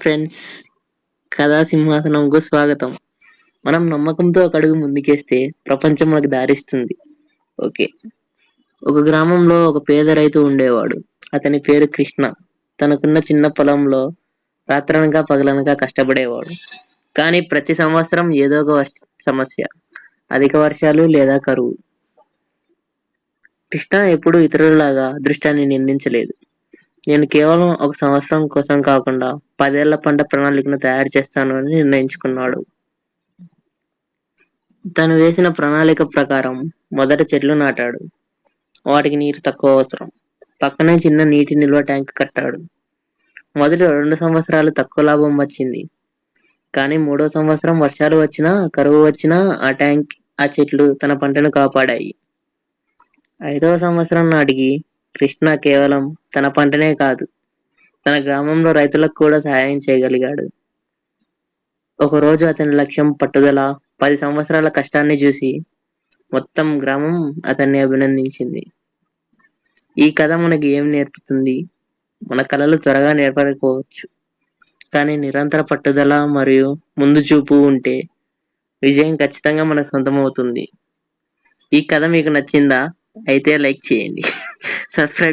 Friends, కథా సింహాసనంకు స్వాగతం. మనం నమ్మకంతో ఒక అడుగు ముందుకేస్తే ప్రపంచం మనకు దారిస్తుంది. ఓకే. ఒక గ్రామంలో ఒక పేద రైతు ఉండేవాడు. అతని పేరు కృష్ణ. తనకున్న చిన్న పొలంలో రాత్రనక పగలనక కష్టపడేవాడు. కానీ ప్రతి సంవత్సరం ఏదో ఒక సమస్య. అధిక వర్షాలు లేదా కరువు. కృష్ణ ఎప్పుడూ ఇతరులలాగా అదృష్టాన్ని నిందించలేదు. నేను కేవలం ఒక సంవత్సరం కోసం కాకుండా 10 ఏళ్ల పంట ప్రణాళికను తయారు చేస్తాను అని నిర్ణయించుకున్నాడు. తను వేసిన ప్రణాళిక ప్రకారం మొదట చెట్లు నాటాడు. వాటికి నీరు తక్కువ అవసరం. పక్కనే చిన్న నీటి నిల్వ ట్యాంక్ కట్టాడు. మొదటి 2 సంవత్సరాలు తక్కువ లాభం వచ్చింది. కానీ 3వ సంవత్సరం వర్షాలు వచ్చినా కరువు వచ్చినా ఆ చెట్లు తన పంటను కాపాడాయి. 5వ సంవత్సరం నాటికి కృష్ణ కేవలం తన పంటనే కాదు, తన గ్రామంలో రైతులకు కూడా సహాయం చేయగలిగాడు. ఒకరోజు అతని లక్ష్యం, పట్టుదల, 10 సంవత్సరాల కష్టాన్ని చూసి మొత్తం గ్రామం అతన్ని అభినందించింది. ఈ కథ మనకి ఏం నేర్పుతుంది? మన కలలు త్వరగా నేర్పకపోవచ్చు, కానీ నిరంతర పట్టుదల మరియు ముందు చూపు ఉంటే విజయం ఖచ్చితంగా మనకు సొంతమవుతుంది. ఈ కథ మీకు నచ్చిందా? అయితే లైక్ చేయండి. సబ్స్క్రైబ్